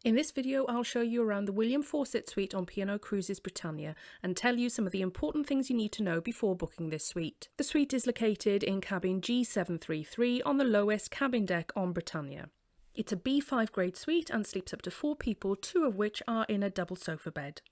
In this video, I'll show you around the William Fawcett Suite on P&O Cruises Britannia and tell you some of the important things you need to know before booking this suite. The suite is located in cabin G733 on the lowest cabin deck on Britannia. It's a B5 grade suite and sleeps up to 4 people, 2 of which are in a double sofa bed.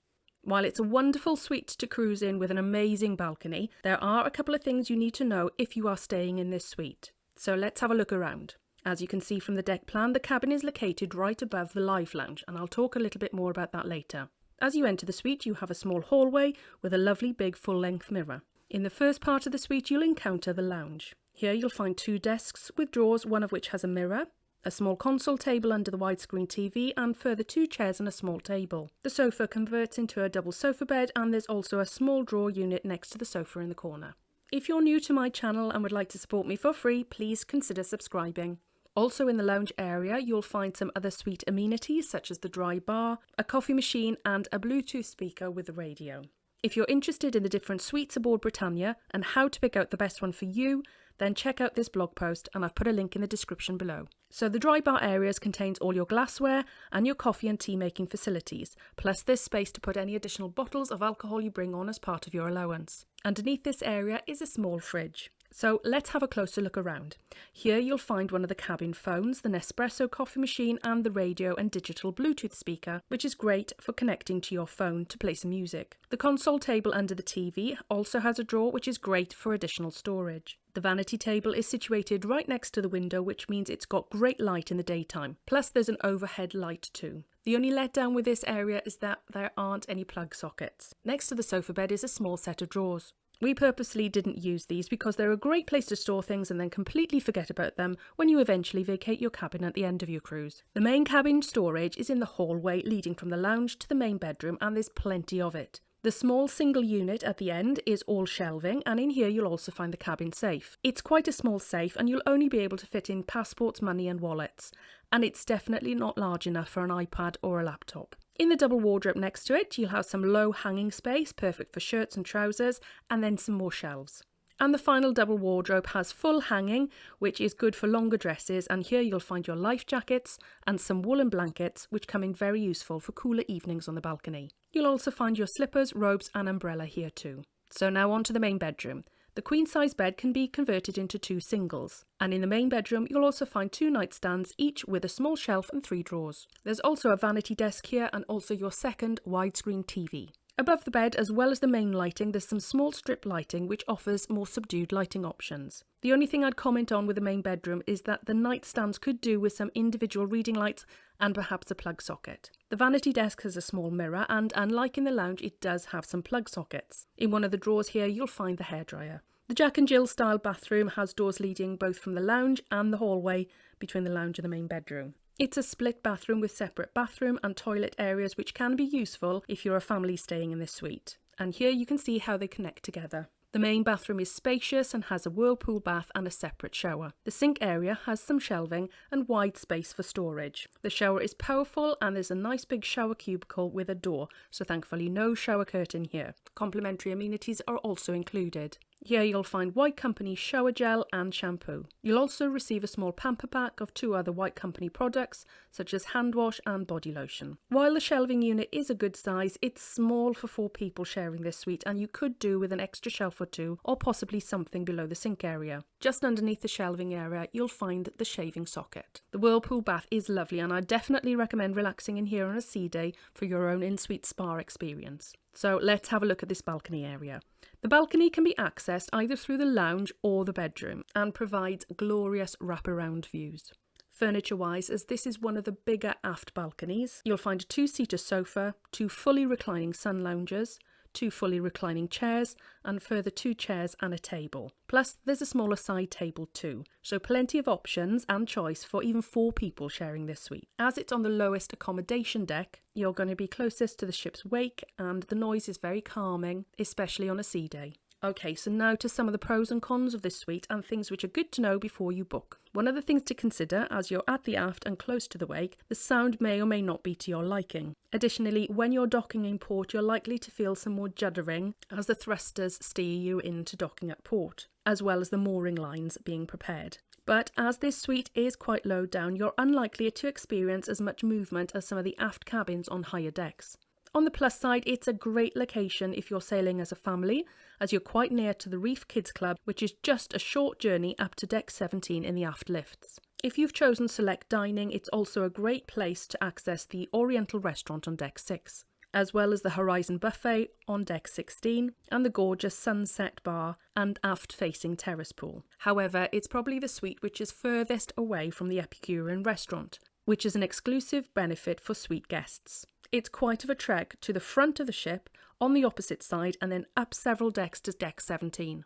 While it's a wonderful suite to cruise in with an amazing balcony, there are a couple of things you need to know if you are staying in this suite. So let's have a look around. As you can see from the deck plan, the cabin is located right above the live lounge, and I'll talk a little bit more about that later. As you enter the suite, you have a small hallway with a lovely big full-length mirror. In the first part of the suite, you'll encounter the lounge. Here you'll find 2 desks with drawers, one of which has a mirror, a small console table under the widescreen TV, and further 2 chairs and a small table. The sofa converts into a double sofa bed, and there's also a small drawer unit next to the sofa in the corner. If you're new to my channel and would like to support me for free, please consider subscribing. Also in the lounge area, you'll find some other suite amenities such as the dry bar, a coffee machine and a Bluetooth speaker with a radio. If you're interested in the different suites aboard Britannia and how to pick out the best one for you, then check out this blog post and I've put a link in the description below. So the dry bar areas contains all your glassware and your coffee and tea making facilities, plus there's space to put any additional bottles of alcohol you bring on as part of your allowance. Underneath this area is a small fridge. So let's have a closer look around. Here you'll find one of the cabin phones, the Nespresso coffee machine and the radio and digital Bluetooth speaker, which is great for connecting to your phone to play some music. The console table under the TV also has a drawer, which is great for additional storage. The vanity table is situated right next to the window, which means it's got great light in the daytime. Plus there's an overhead light too. The only letdown with this area is that there aren't any plug sockets. Next to the sofa bed is a small set of drawers. We purposely didn't use these because they're a great place to store things and then completely forget about them when you eventually vacate your cabin at the end of your cruise. The main cabin storage is in the hallway leading from the lounge to the main bedroom, and there's plenty of it. The small single unit at the end is all shelving, and in here you'll also find the cabin safe. It's quite a small safe and you'll only be able to fit in passports, money and wallets, and it's definitely not large enough for an iPad or a laptop. In the double wardrobe next to it, you'll have some low hanging space, perfect for shirts and trousers, and then some more shelves. And the final double wardrobe has full hanging, which is good for longer dresses, and here you'll find your life jackets and some woolen blankets, which come in very useful for cooler evenings on the balcony. You'll also find your slippers, robes and umbrella here too. So now on to the main bedroom. The queen-size bed can be converted into 2 singles, and in the main bedroom you'll also find 2 nightstands, each with a small shelf and 3 drawers. There's also a vanity desk here and also your second widescreen TV. Above the bed, as well as the main lighting, there's some small strip lighting which offers more subdued lighting options. The only thing I'd comment on with the main bedroom is that the nightstands could do with some individual reading lights and perhaps a plug socket. The vanity desk has a small mirror and, unlike in the lounge, it does have some plug sockets. In one of the drawers here you'll find the hairdryer. The Jack and Jill style bathroom has doors leading both from the lounge and the hallway between the lounge and the main bedroom. It's a split bathroom with separate bathroom and toilet areas, which can be useful if you're a family staying in this suite. And here you can see how they connect together. The main bathroom is spacious and has a whirlpool bath and a separate shower. The sink area has some shelving and wide space for storage. The shower is powerful and there's a nice big shower cubicle with a door, so thankfully no shower curtain here. Complimentary amenities are also included. Here you'll find White Company shower gel and shampoo. You'll also receive a small pamper pack of 2 other White Company products such as hand wash and body lotion. While the shelving unit is a good size, it's small for 4 people sharing this suite, and you could do with an extra shelf or 2 or possibly something below the sink area. Just underneath the shelving area you'll find the shaving socket. The whirlpool bath is lovely and I definitely recommend relaxing in here on a sea day for your own in-suite spa experience. So let's have a look at this balcony area. The balcony can be accessed either through the lounge or the bedroom and provides glorious wraparound views. Furniture-wise, as this is one of the bigger aft balconies, you'll find a 2-seater sofa, 2 fully reclining sun loungers, 2 fully reclining chairs, and further 2 chairs and a table. Plus there's a smaller side table too, so plenty of options and choice for even 4 people sharing this suite. As it's on the lowest accommodation deck, you're going to be closest to the ship's wake and the noise is very calming, especially on a sea day. Okay, so now to some of the pros and cons of this suite and things which are good to know before you book. One of the things to consider as you're at the aft and close to the wake, the sound may or may not be to your liking. Additionally, when you're docking in port, you're likely to feel some more juddering as the thrusters steer you into docking at port, as well as the mooring lines being prepared. But as this suite is quite low down, you're unlikely to experience as much movement as some of the aft cabins on higher decks. On the plus side, it's a great location if you're sailing as a family, as you're quite near to the Reef Kids Club, which is just a short journey up to deck 17 in the aft lifts. If you've chosen select dining, it's also a great place to access the Oriental restaurant on deck 6, as well as the Horizon Buffet on deck 16 and the gorgeous Sunset Bar and aft-facing terrace pool. However, it's probably the suite which is furthest away from the Epicurean restaurant, which is an exclusive benefit for suite guests. It's quite of a trek to the front of the ship, on the opposite side, and then up several decks to deck 17.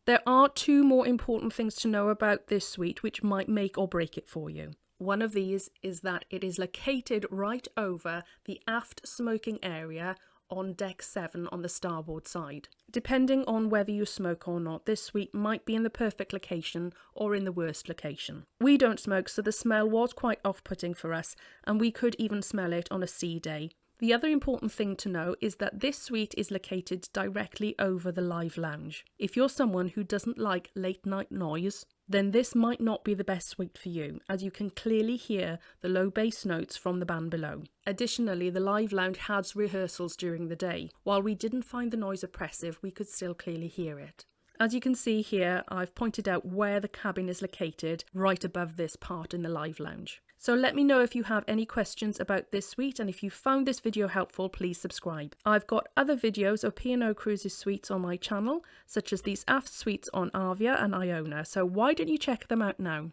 There are two more important things to know about this suite which might make or break it for you. One of these is that it is located right over the aft smoking area on deck 7 on the starboard side. Depending on whether you smoke or not, this suite might be in the perfect location or in the worst location. We don't smoke, so the smell was quite off-putting for us, and we could even smell it on a sea day. The other important thing to know is that this suite is located directly over the live lounge. If you're someone who doesn't like late night noise, then this might not be the best suite for you, as you can clearly hear the low bass notes from the band below. Additionally, the live lounge has rehearsals during the day. While we didn't find the noise oppressive, we could still clearly hear it. As you can see here, I've pointed out where the cabin is located, right above this part in the live lounge. So let me know if you have any questions about this suite, and if you found this video helpful, please subscribe. I've got other videos of P&O Cruises suites on my channel, such as these aft suites on Avia and Iona, so why don't you check them out now?